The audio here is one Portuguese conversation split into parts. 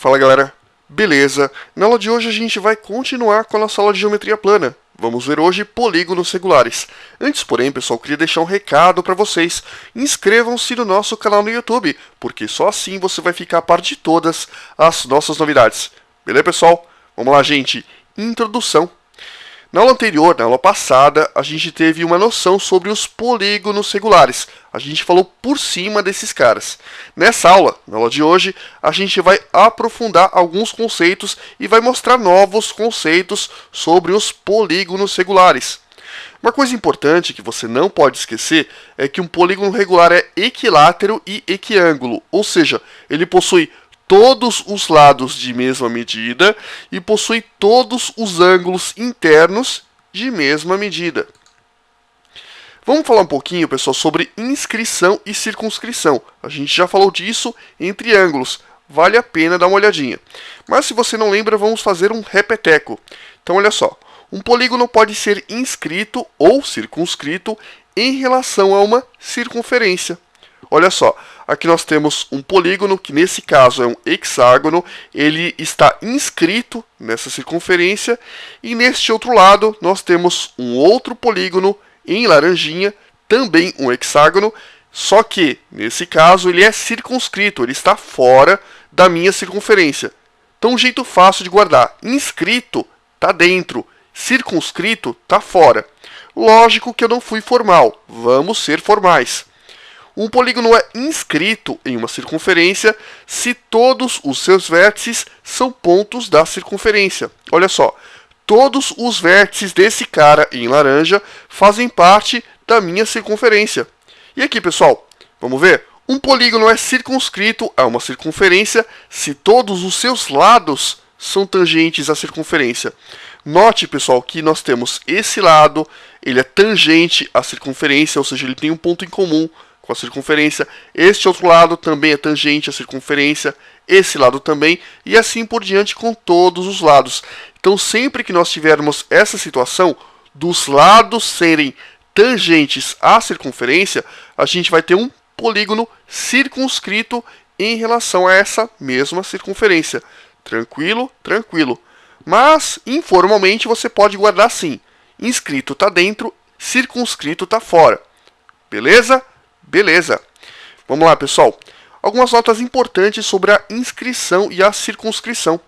Fala galera, beleza? Na aula de hoje a gente vai continuar com a nossa aula de geometria plana. Vamos ver hoje polígonos regulares. Antes, porém, pessoal, queria deixar um recado para vocês. Inscrevam-se no nosso canal no YouTube, porque só assim você vai ficar a par de todas as nossas novidades. Beleza, pessoal? Vamos lá, gente. Introdução. Na aula anterior, na aula passada, a gente teve uma noção sobre os polígonos regulares. A gente falou por cima desses caras. Nessa aula, na aula de hoje, a gente vai aprofundar alguns conceitos e vai mostrar novos conceitos sobre os polígonos regulares. Uma coisa importante que você não pode esquecer é que um polígono regular é equilátero e equiângulo, ou seja, ele possui todos os lados de mesma medida e possui todos os ângulos internos de mesma medida. Vamos falar um pouquinho, pessoal, sobre inscrição e circunscrição. A gente já falou disso em triângulos, vale a pena dar uma olhadinha. Mas se você não lembra, vamos fazer um repeteco. Então, olha só, um polígono pode ser inscrito ou circunscrito em relação a uma circunferência. Olha só, aqui nós temos um polígono, que nesse caso é um hexágono, ele está inscrito nessa circunferência, e neste outro lado nós temos um outro polígono em laranjinha, também um hexágono, só que nesse caso ele é circunscrito, ele está fora da minha circunferência. Então um jeito fácil de guardar, inscrito está dentro, circunscrito está fora. Lógico que eu não fui formal, vamos ser formais. Um polígono é inscrito em uma circunferência se todos os seus vértices são pontos da circunferência. Olha só, todos os vértices desse cara em laranja fazem parte da minha circunferência. E aqui, pessoal, vamos ver? Um polígono é circunscrito a uma circunferência se todos os seus lados são tangentes à circunferência. Note, pessoal, que nós temos esse lado, ele é tangente à circunferência, ou seja, ele tem um ponto em comum com a circunferência, este outro lado também é tangente à circunferência, esse lado também, e assim por diante com todos os lados. Então, sempre que nós tivermos essa situação dos lados serem tangentes à circunferência, a gente vai ter um polígono circunscrito em relação a essa mesma circunferência. Tranquilo? Tranquilo. Mas, informalmente, você pode guardar assim: inscrito está dentro, circunscrito está fora. Beleza? Beleza. Vamos lá, pessoal. Algumas notas importantes sobre a inscrição e a circunscrição.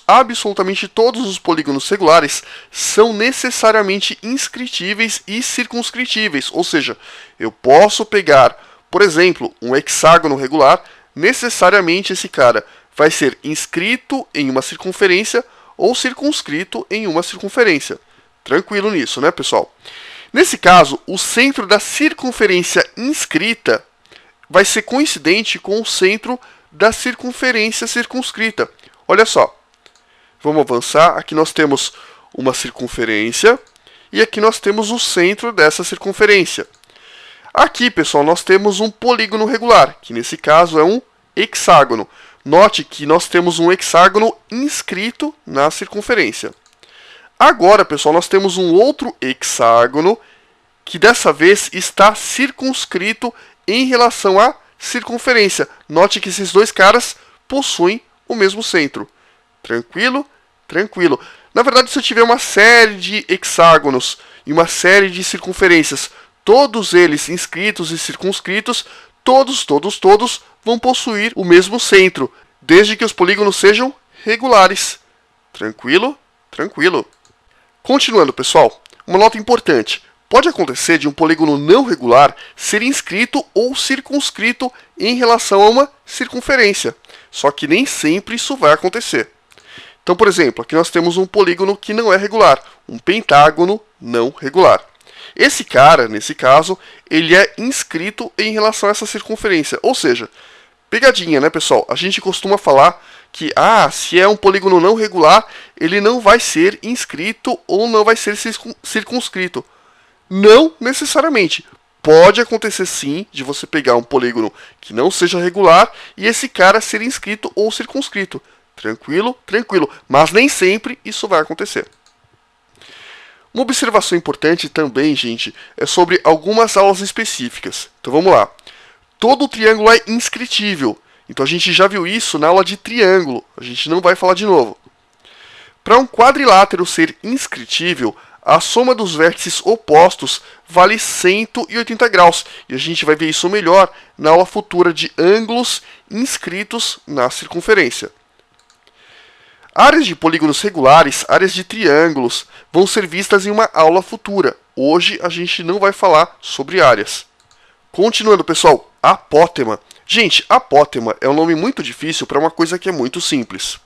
Absolutamente todos os polígonos regulares são necessariamente inscritíveis e circunscritíveis. Ou seja, eu posso pegar, por exemplo, um hexágono regular, necessariamente esse cara vai ser inscrito em uma circunferência ou circunscrito em uma circunferência. Tranquilo nisso, né, pessoal? Nesse caso, o centro da circunferência inscrita vai ser coincidente com o centro da circunferência circunscrita. Olha só, vamos avançar. Aqui nós temos uma circunferência e aqui nós temos o centro dessa circunferência. Aqui, pessoal, nós temos um polígono regular, que nesse caso é um hexágono. Note que nós temos um hexágono inscrito na circunferência. Agora, pessoal, nós temos um outro hexágono que dessa vez está circunscrito em relação à circunferência. Note que esses dois caras possuem o mesmo centro. Tranquilo? Tranquilo. Na verdade, se eu tiver uma série de hexágonos e uma série de circunferências, todos eles inscritos e circunscritos, todos vão possuir o mesmo centro, desde que os polígonos sejam regulares. Tranquilo? Tranquilo. Continuando, pessoal, uma nota importante. Pode acontecer de um polígono não regular ser inscrito ou circunscrito em relação a uma circunferência. Só que nem sempre isso vai acontecer. Então, por exemplo, aqui nós temos um polígono que não é regular, um pentágono não regular. Esse cara, nesse caso, ele é inscrito em relação a essa circunferência. Ou seja, pegadinha, né, pessoal? A gente costuma falar que, se é um polígono não regular, ele não vai ser inscrito ou não vai ser circunscrito. Não necessariamente. Pode acontecer sim de você pegar um polígono que não seja regular e esse cara ser inscrito ou circunscrito. Tranquilo? Tranquilo. Mas nem sempre isso vai acontecer. Uma observação importante também, gente, é sobre algumas aulas específicas. Então vamos lá. Todo triângulo é inscritível. Então a gente já viu isso na aula de triângulo, a gente não vai falar de novo. Para um quadrilátero ser inscritível, a soma dos vértices opostos vale 180 graus. E a gente vai ver isso melhor na aula futura de ângulos inscritos na circunferência. Áreas de polígonos regulares, áreas de triângulos, vão ser vistas em uma aula futura. Hoje a gente não vai falar sobre áreas. Continuando, pessoal, apótema. Gente, apótema é um nome muito difícil para uma coisa que é muito simples.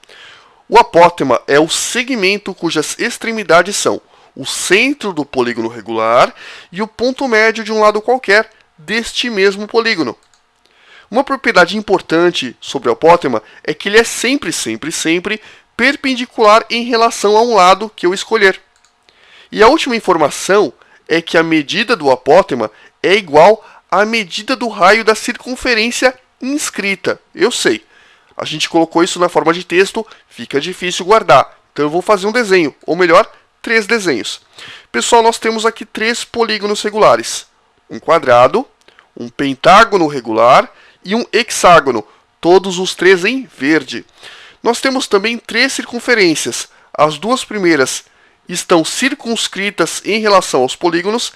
O apótema é o segmento cujas extremidades são o centro do polígono regular e o ponto médio de um lado qualquer deste mesmo polígono. Uma propriedade importante sobre o apótema é que ele é sempre perpendicular em relação a um lado que eu escolher. E a última informação é que a medida do apótema é igual à medida do raio da circunferência inscrita. Eu sei, a gente colocou isso na forma de texto, fica difícil guardar. Então eu vou fazer um desenho, ou melhor, 3 desenhos. Pessoal, nós temos aqui 3 polígonos regulares. Um quadrado, um pentágono regular e um hexágono, todos os 3 em verde. Nós temos também 3 circunferências. As 2 primeiras estão circunscritas em relação aos polígonos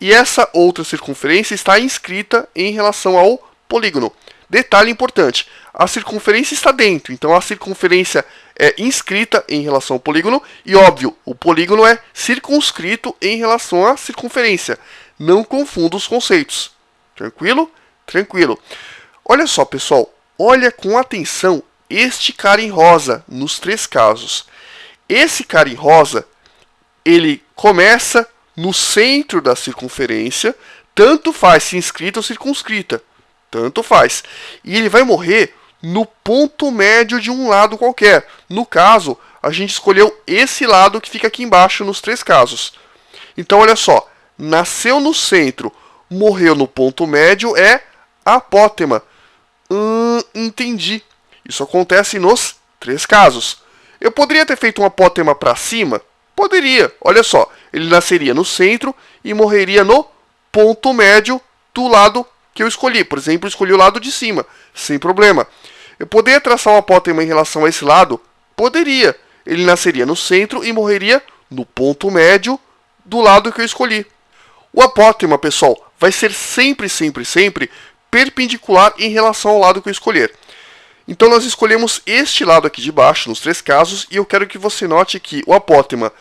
e essa outra circunferência está inscrita em relação ao polígono. Detalhe importante, a circunferência está dentro, então a circunferência é inscrita em relação ao polígono e, óbvio, o polígono é circunscrito em relação à circunferência. Não confunda os conceitos. Tranquilo? Tranquilo. Olha só, pessoal, olha com atenção este cara em rosa nos 3 casos. Esse cara em rosa, ele começa no centro da circunferência, tanto faz se inscrita ou circunscrita. Tanto faz. E ele vai morrer no ponto médio de um lado qualquer. No caso, a gente escolheu esse lado que fica aqui embaixo nos 3 casos. Então, olha só. Nasceu no centro, morreu no ponto médio, é apótema. Entendi. Isso acontece nos 3 casos. Eu poderia ter feito um apótema para cima? Poderia. Olha só. Ele nasceria no centro e morreria no ponto médio do lado que eu escolhi. Por exemplo, eu escolhi o lado de cima, sem problema. Eu poderia traçar um apótema em relação a esse lado? Poderia. Ele nasceria no centro e morreria no ponto médio do lado que eu escolhi. O apótema, pessoal, vai ser sempre perpendicular em relação ao lado que eu escolher. Então nós escolhemos este lado aqui de baixo, nos 3 casos, e eu quero que você note que o apótema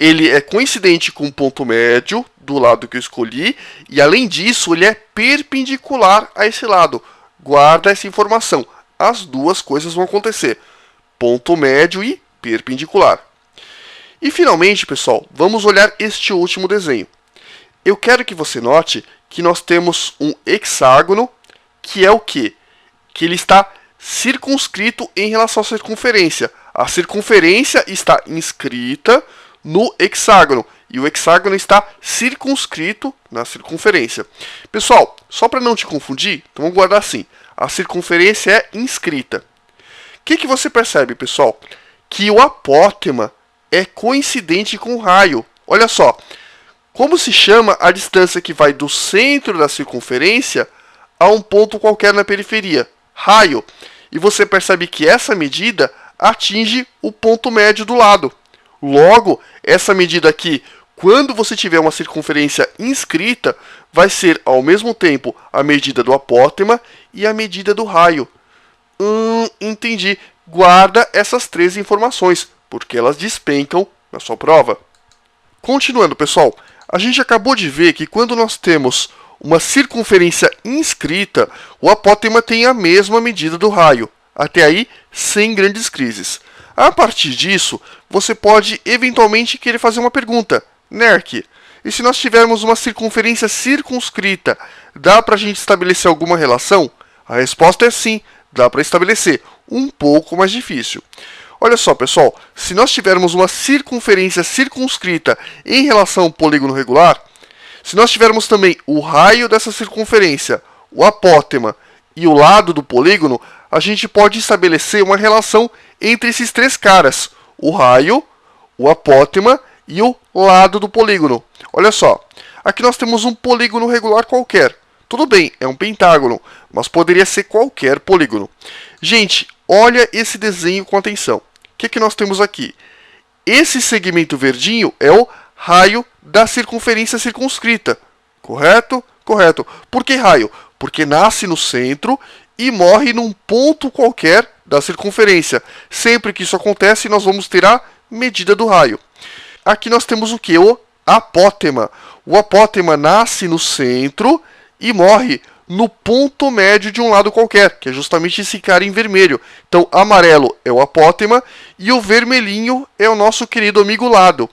ele é coincidente com o ponto médio do lado que eu escolhi, e além disso, ele é perpendicular a esse lado. Guarda essa informação. As 2 coisas vão acontecer. Ponto médio e perpendicular. E finalmente, pessoal, vamos olhar este último desenho. Eu quero que você note que nós temos um hexágono, que é o quê? Que ele está circunscrito em relação à circunferência. A circunferência está inscrita no hexágono e o hexágono está circunscrito na circunferência. Pessoal, só para não te confundir, então vamos guardar assim. A circunferência é inscrita. O que você percebe, pessoal? Que o apótema é coincidente com o raio. Olha só, como se chama a distância que vai do centro da circunferência a um ponto qualquer na periferia? Raio. E você percebe que essa medida atinge o ponto médio do lado. Logo, essa medida aqui, quando você tiver uma circunferência inscrita, vai ser ao mesmo tempo a medida do apótema e a medida do raio. Entendi. Guarda essas 3 informações, porque elas despencam na sua prova. Continuando, pessoal, a gente acabou de ver que quando nós temos uma circunferência inscrita, o apótema tem a mesma medida do raio. Até aí, sem grandes crises. A partir disso, você pode eventualmente querer fazer uma pergunta. Nerk, e se nós tivermos uma circunferência circunscrita, dá para a gente estabelecer alguma relação? A resposta é sim, dá para estabelecer. Um pouco mais difícil. Olha só, pessoal, se nós tivermos uma circunferência circunscrita em relação ao polígono regular, se nós tivermos também o raio dessa circunferência, o apótema e o lado do polígono, a gente pode estabelecer uma relação entre esses 3 caras, o raio, o apótema e o lado do polígono. Olha só, aqui nós temos um polígono regular qualquer. Tudo bem, é um pentágono, mas poderia ser qualquer polígono. Gente, olha esse desenho com atenção. O que nós temos aqui? Esse segmento verdinho é o raio da circunferência circunscrita. Correto? Correto. Por que raio? Porque nasce no centro e morre num ponto qualquer da circunferência. Sempre que isso acontece, nós vamos ter a medida do raio. Aqui nós temos o que? O apótema. O apótema nasce no centro e morre no ponto médio de um lado qualquer, que é justamente esse cara em vermelho. Então, amarelo é o apótema e o vermelhinho é o nosso querido amigo lado.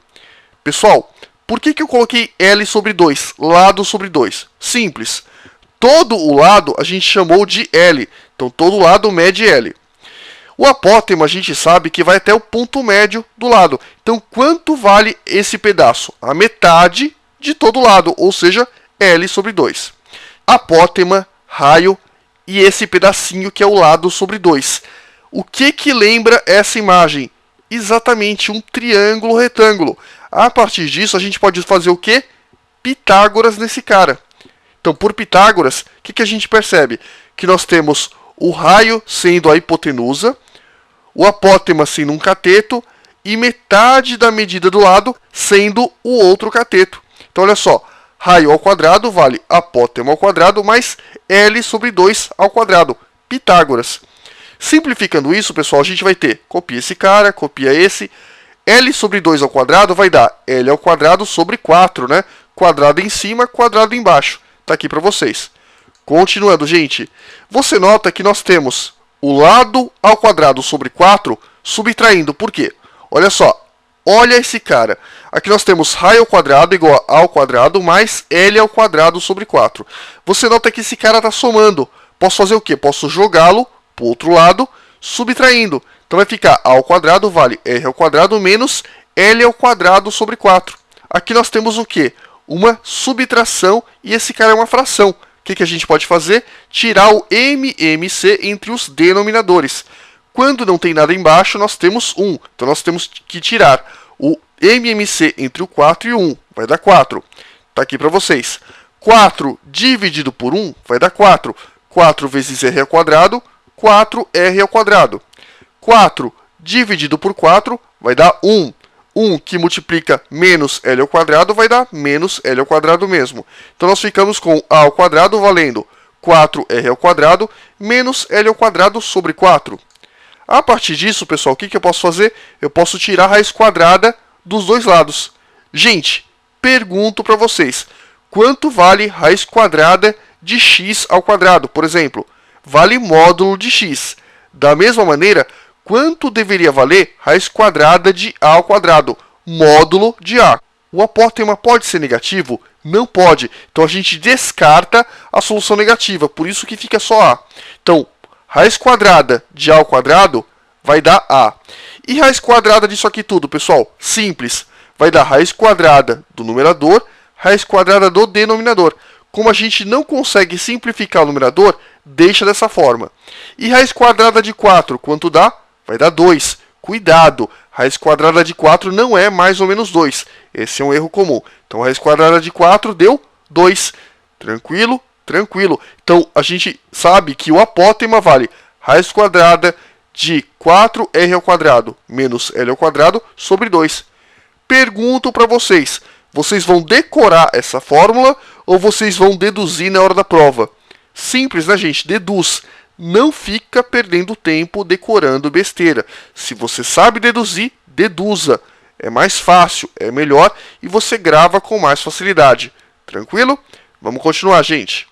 Pessoal, por que eu coloquei L sobre 2? Lado sobre 2? Simples. Todo o lado a gente chamou de L. Então, todo lado mede L. O apótema a gente sabe que vai até o ponto médio do lado. Então, quanto vale esse pedaço? A metade de todo lado, ou seja, L sobre 2. Apótema, raio e esse pedacinho que é o lado sobre 2. O que lembra essa imagem? Exatamente um triângulo retângulo. A partir disso, a gente pode fazer o quê? Pitágoras nesse cara. Então, por Pitágoras, o que a gente percebe? Que nós temos o raio sendo a hipotenusa, o apótema sendo um cateto e metade da medida do lado sendo o outro cateto. Então, olha só, raio ao quadrado vale apótema ao quadrado mais L sobre 2 ao quadrado. Pitágoras. Simplificando isso, pessoal, a gente vai ter, copia esse cara, copia esse, L sobre 2 ao quadrado vai dar L ao quadrado sobre 4, né? Quadrado em cima, quadrado embaixo. Tá aqui para vocês. Continuando, gente, você nota que nós temos o lado ao quadrado sobre 4 subtraindo. Por quê? Olha só, olha esse cara. Aqui nós temos raio ao quadrado igual a ao quadrado mais L ao quadrado sobre 4. Você nota que esse cara está somando. Posso fazer o quê? Posso jogá-lo para o outro lado, subtraindo. Então vai ficar a ao quadrado vale R ao quadrado menos L ao quadrado sobre 4. Aqui nós temos o quê? Uma subtração e esse cara é uma fração. O que a gente pode fazer? Tirar o MMC entre os denominadores. Quando não tem nada embaixo, nós temos 1. Então nós temos que tirar o MMC entre o 4 e o 1. Vai dar 4. Está aqui para vocês. 4 dividido por 1 vai dar 4. 4 vezes R ao quadrado, 4R ao quadrado. 4 dividido por 4 vai dar 1. 1 que multiplica menos L ao quadrado vai dar menos L ao quadrado mesmo. Então nós ficamos com A ao quadrado valendo 4R ao quadrado menos L ao quadrado sobre 4. A partir disso, pessoal, o que eu posso fazer? Eu posso tirar a raiz quadrada dos dois lados. Gente, pergunto para vocês, quanto vale raiz quadrada de x ao quadrado? Por exemplo, vale módulo de x. Da mesma maneira, quanto deveria valer raiz quadrada de a ao quadrado? Módulo de a. O apótema pode ser negativo? Não pode. Então a gente descarta a solução negativa, por isso que fica só a. Então, raiz quadrada de a ao quadrado vai dar a. E raiz quadrada disso aqui tudo, pessoal? Simples. Vai dar raiz quadrada do numerador, raiz quadrada do denominador. Como a gente não consegue simplificar o numerador, deixa dessa forma. E raiz quadrada de 4, quanto dá? Vai dar 2. Cuidado, raiz quadrada de 4 não é mais ou menos 2. Esse é um erro comum. Então, raiz quadrada de 4 deu 2. Tranquilo? Tranquilo. Então, a gente sabe que o apótema vale raiz quadrada de 4R ao quadrado menos L ao quadrado sobre 2. Pergunto para vocês, vocês vão decorar essa fórmula ou vocês vão deduzir na hora da prova? Simples, né, gente? Deduz. Não fica perdendo tempo decorando besteira. Se você sabe deduzir, deduza. É mais fácil, é melhor e você grava com mais facilidade. Tranquilo? Vamos continuar, gente.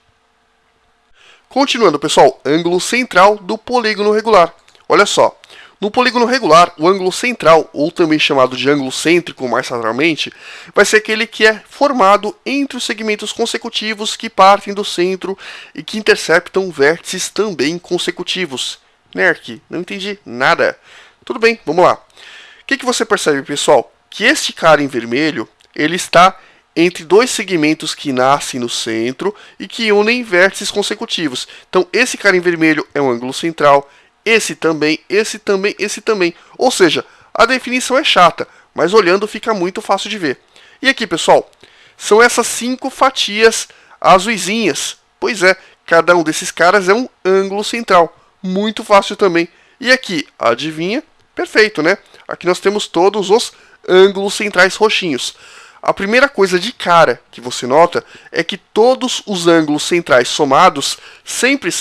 Continuando, pessoal, ângulo central do polígono regular. Olha só, no polígono regular, o ângulo central, ou também chamado de ângulo cêntrico mais raramente, vai ser aquele que é formado entre os segmentos consecutivos que partem do centro e que interceptam vértices também consecutivos. Nerk, não entendi nada. Tudo bem, vamos lá. O que você percebe, pessoal? Que este cara em vermelho, ele está entre dois segmentos que nascem no centro e que unem vértices consecutivos. Então, esse cara em vermelho é um ângulo central, esse também, esse também, esse também. Ou seja, a definição é chata, mas olhando fica muito fácil de ver. E aqui, pessoal, são essas 5 fatias azuisinhas. Pois é, cada um desses caras é um ângulo central. Muito fácil também. E aqui, adivinha? Perfeito, né? Aqui nós temos todos os ângulos centrais roxinhos. A primeira coisa de cara que você nota é que todos os ângulos centrais somados sempre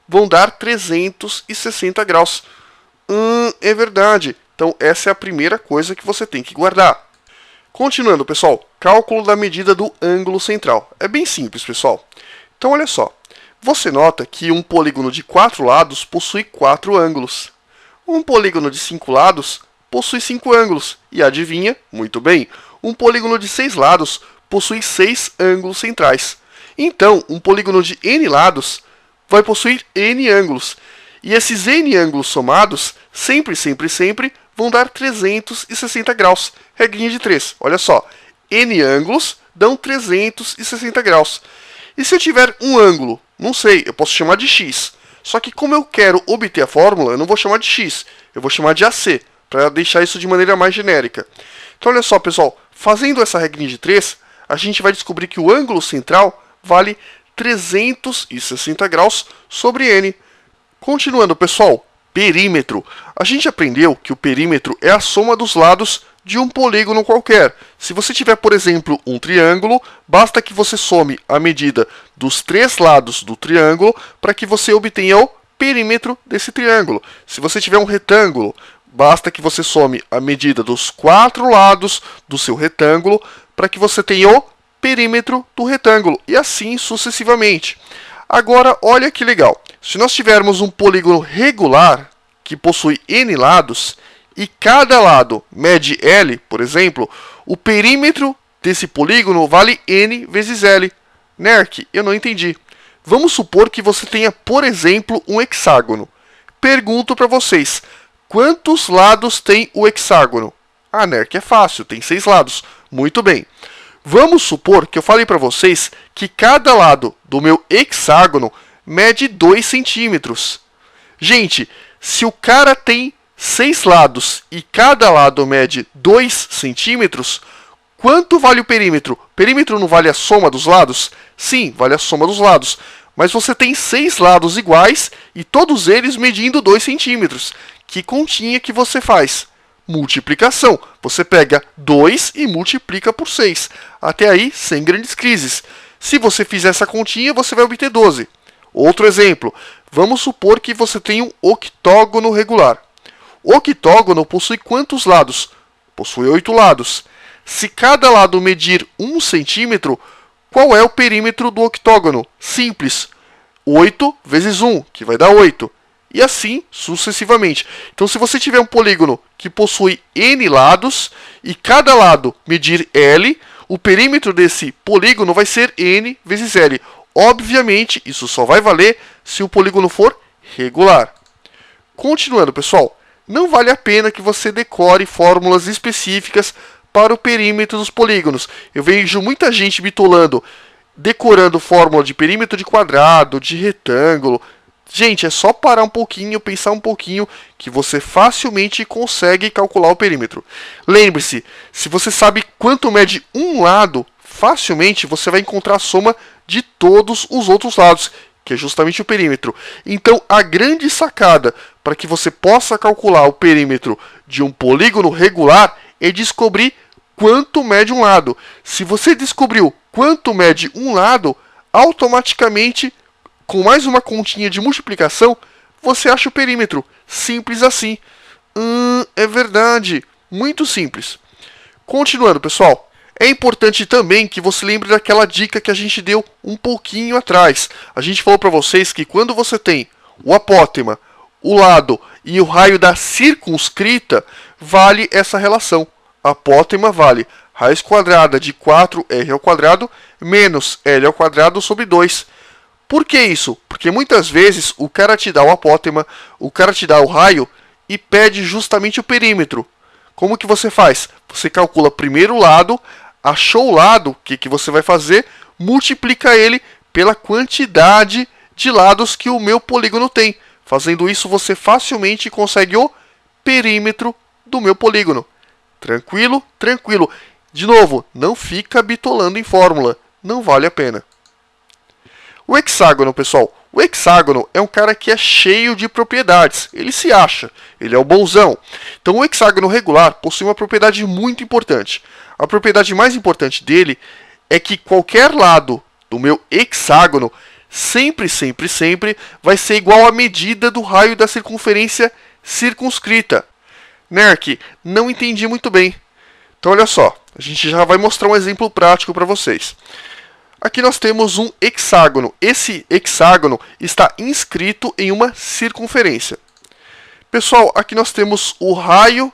vão dar 360 graus. É verdade. Então essa é a primeira coisa que você tem que guardar. Continuando, pessoal, cálculo da medida do ângulo central. É bem simples, pessoal. Então olha só. Você nota que um polígono de 4 lados possui 4 ângulos. Um polígono de 5 lados possui 5 ângulos. E adivinha? Muito bem. Um polígono de 6 lados possui 6 ângulos centrais. Então, um polígono de n lados vai possuir n ângulos. E esses n ângulos somados sempre vão dar 360 graus. Regrinha de 3. Olha só. N ângulos dão 360 graus. E se eu tiver um ângulo, não sei, eu posso chamar de x. Só que como eu quero obter a fórmula, eu não vou chamar de x. Eu vou chamar de AC, para deixar isso de maneira mais genérica. Então olha só, pessoal. Fazendo essa regrinha de 3, a gente vai descobrir que o ângulo central vale 360 graus sobre n. Continuando, pessoal, perímetro. A gente aprendeu que o perímetro é a soma dos lados de um polígono qualquer. Se você tiver, por exemplo, um triângulo, basta que você some a medida dos 3 lados do triângulo para que você obtenha o perímetro desse triângulo. Se você tiver um retângulo, basta que você some a medida dos 4 lados do seu retângulo para que você tenha o perímetro do retângulo, e assim sucessivamente. Agora, olha que legal. Se nós tivermos um polígono regular, que possui n lados, e cada lado mede L, por exemplo, o perímetro desse polígono vale n vezes L. Nerk, eu não entendi. Vamos supor que você tenha, por exemplo, um hexágono. Pergunto para vocês, quantos lados tem o hexágono? Ah, Nerk, é fácil, tem 6 lados. Muito bem. Vamos supor que eu falei para vocês que cada lado do meu hexágono mede 2 centímetros. Gente, se o cara tem 6 lados e cada lado mede 2 centímetros, quanto vale o perímetro? Perímetro não vale a soma dos lados? Sim, vale a soma dos lados. Mas você tem 6 lados iguais e todos eles medindo 2 centímetros. Que continha que você faz? Multiplicação. Você pega 2 e multiplica por 6. Até aí, sem grandes crises. Se você fizer essa continha, você vai obter 12. Outro exemplo. Vamos supor que você tem um octógono regular. O octógono possui quantos lados? Possui 8 lados. Se cada lado medir 1 centímetro, qual é o perímetro do octógono? Simples. 8 vezes 1, que vai dar 8. E assim sucessivamente. Então, se você tiver um polígono que possui n lados e cada lado medir L, o perímetro desse polígono vai ser n vezes L. Obviamente, isso só vai valer se o polígono for regular. Continuando, pessoal, não vale a pena que você decore fórmulas específicas para o perímetro dos polígonos. Eu vejo muita gente bitolando, decorando fórmula de perímetro de quadrado, de retângulo. Gente, é só parar um pouquinho, pensar um pouquinho, que você facilmente consegue calcular o perímetro. Lembre-se, se você sabe quanto mede um lado, facilmente você vai encontrar a soma de todos os outros lados, que é justamente o perímetro. Então, a grande sacada para que você possa calcular o perímetro de um polígono regular é descobrir quanto mede um lado. Se você descobriu quanto mede um lado, automaticamente, com mais uma continha de multiplicação, você acha o perímetro. Simples assim. É verdade. Muito simples. Continuando, pessoal. É importante também que você lembre daquela dica que a gente deu um pouquinho atrás. A gente falou para vocês que quando você tem o apótema, o lado e o raio da circunscrita, vale essa relação. Apótema vale raiz quadrada de 4r ao quadrado menos l ao quadrado sobre 2. Por que isso? Porque muitas vezes o cara te dá o apótema, o cara te dá o raio e pede justamente o perímetro. Como que você faz? Você calcula primeiro o lado, achou o lado, o que você vai fazer? Multiplica ele pela quantidade de lados que o meu polígono tem. Fazendo isso, você facilmente consegue o perímetro do meu polígono. Tranquilo? Tranquilo. De novo, não fica bitolando em fórmula. Não vale a pena. O hexágono, pessoal, o hexágono é um cara que é cheio de propriedades. Ele se acha, ele é o bonzão. Então o hexágono regular possui uma propriedade muito importante. A propriedade mais importante dele é que qualquer lado do meu hexágono sempre vai ser igual à medida do raio da circunferência circunscrita. Nerk, não entendi muito bem. Então olha só, a gente já vai mostrar um exemplo prático para vocês. Aqui nós temos um hexágono. Esse hexágono está inscrito em uma circunferência. Pessoal, aqui nós temos o raio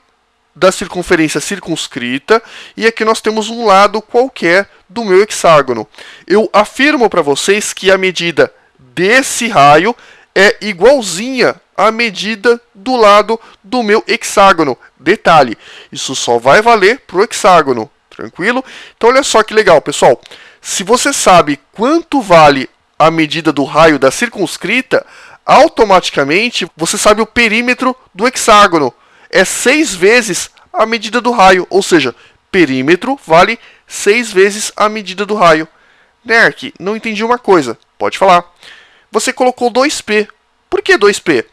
da circunferência circunscrita e aqui nós temos um lado qualquer do meu hexágono. Eu afirmo para vocês que a medida desse raio é igualzinha à medida do lado do meu hexágono. Detalhe, isso só vai valer para o hexágono, tranquilo? Então olha só que legal, pessoal. Se você sabe quanto vale a medida do raio da circunscrita, automaticamente você sabe o perímetro do hexágono. É 6 vezes a medida do raio, ou seja, perímetro vale 6 vezes a medida do raio. Nerk, não entendi uma coisa. Pode falar. Você colocou 2P. Por que 2P?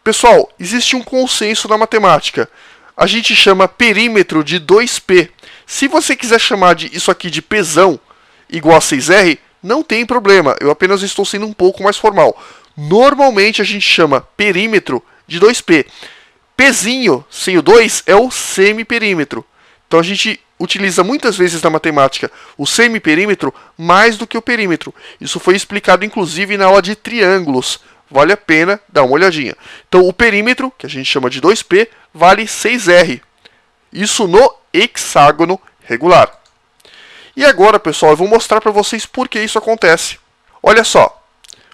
Pessoal, existe um consenso na matemática. A gente chama perímetro de 2P. Se você quiser chamar isso aqui de Pzão igual a 6R, não tem problema. Eu apenas estou sendo um pouco mais formal. Normalmente a gente chama perímetro de 2P. Pzinho, sem o 2, é o semiperímetro. Então a gente utiliza muitas vezes na matemática o semiperímetro mais do que o perímetro. Isso foi explicado inclusive na aula de triângulos. Vale a pena dar uma olhadinha. Então o perímetro, que a gente chama de 2P, vale 6R. Isso no hexágono regular. E agora, pessoal, eu vou mostrar para vocês por que isso acontece. Olha só,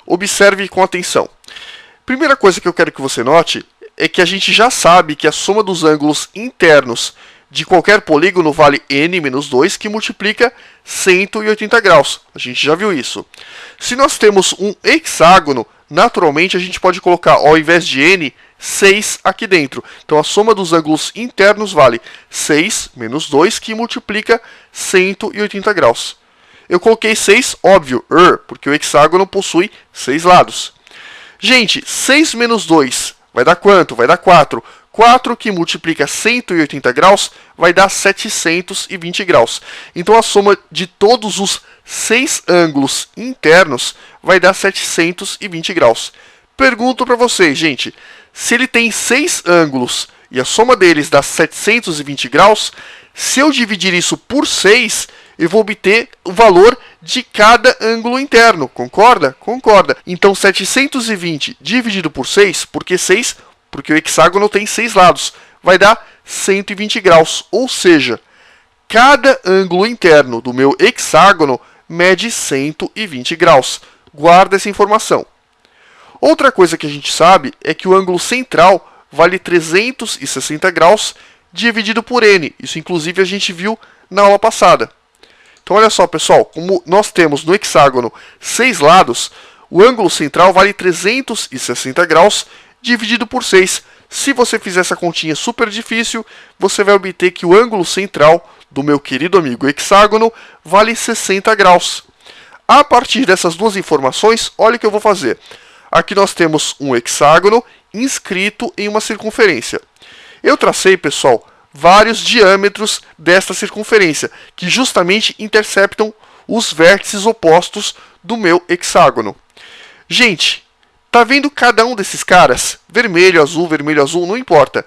observe com atenção. Primeira coisa que eu quero que você note é que a gente já sabe que a soma dos ângulos internos de qualquer polígono vale n menos 2, que multiplica 180 graus. A gente já viu isso. Se nós temos um hexágono, naturalmente a gente pode colocar, ao invés de n, 6 aqui dentro. Então a soma dos ângulos internos vale 6 menos 2, que multiplica 180 graus. Eu coloquei 6, óbvio, porque o hexágono possui 6 lados. Gente, 6 menos 2 vai dar quanto? Vai dar 4. 4 que multiplica 180 graus vai dar 720 graus. Então a soma de todos os 6 ângulos internos vai dar 720 graus. Pergunto para vocês, gente, se ele tem 6 ângulos e a soma deles dá 720 graus, se eu dividir isso por 6, eu vou obter o valor de cada ângulo interno. Concorda? Concorda. Então 720 dividido por 6, por que 6? Porque o hexágono tem 6 lados, vai dar 120 graus. Ou seja, cada ângulo interno do meu hexágono mede 120 graus. Guarda essa informação. Outra coisa que a gente sabe é que o ângulo central vale 360 graus dividido por n. Isso, inclusive, a gente viu na aula passada. Então, olha só, pessoal, como nós temos no hexágono 6 lados, o ângulo central vale 360 graus dividido por 6. Se você fizer essa continha super difícil, você vai obter que o ângulo central do meu querido amigo hexágono vale 60 graus. A partir dessas duas informações, olha o que eu vou fazer. Aqui nós temos um hexágono inscrito em uma circunferência. Eu tracei, pessoal, vários diâmetros desta circunferência, que justamente interceptam os vértices opostos do meu hexágono. Gente, tá vendo cada um desses caras? Vermelho, azul, não importa.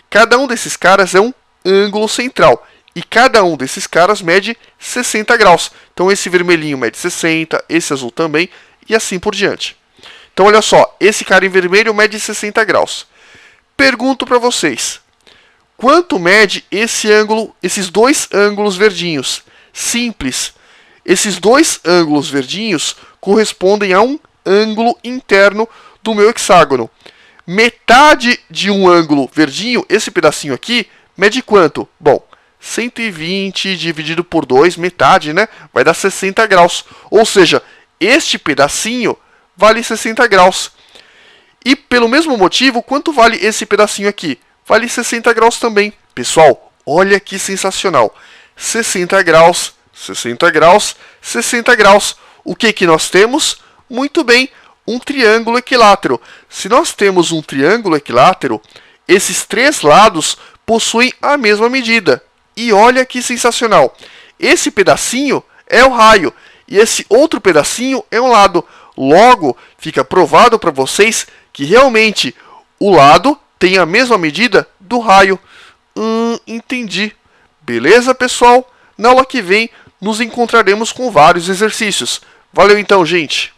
Cada um desses caras é um ângulo central. E cada um desses caras mede 60 graus. Então esse vermelhinho mede 60, esse azul também, e assim por diante. Então olha só, esse cara em vermelho mede 60 graus. Pergunto para vocês, quanto mede esse ângulo, esses dois ângulos verdinhos? Simples. Esses dois ângulos verdinhos correspondem a um ângulo interno do meu hexágono. Metade de um ângulo verdinho, esse pedacinho aqui, mede quanto? Bom, 120 dividido por 2, metade, né? Vai dar 60 graus. Ou seja, este pedacinho vale 60 graus. E pelo mesmo motivo, quanto vale esse pedacinho aqui? Vale 60 graus também. Pessoal, olha que sensacional. 60 graus, 60 graus, 60 graus. O que que nós temos? Muito bem, um triângulo equilátero. Se nós temos um triângulo equilátero, esses três lados possuem a mesma medida. E olha que sensacional! Esse pedacinho é o raio e esse outro pedacinho é um lado. Logo, fica provado para vocês que realmente o lado tem a mesma medida do raio. Entendi. Beleza, pessoal? Na aula que vem, nos encontraremos com vários exercícios. Valeu então, gente!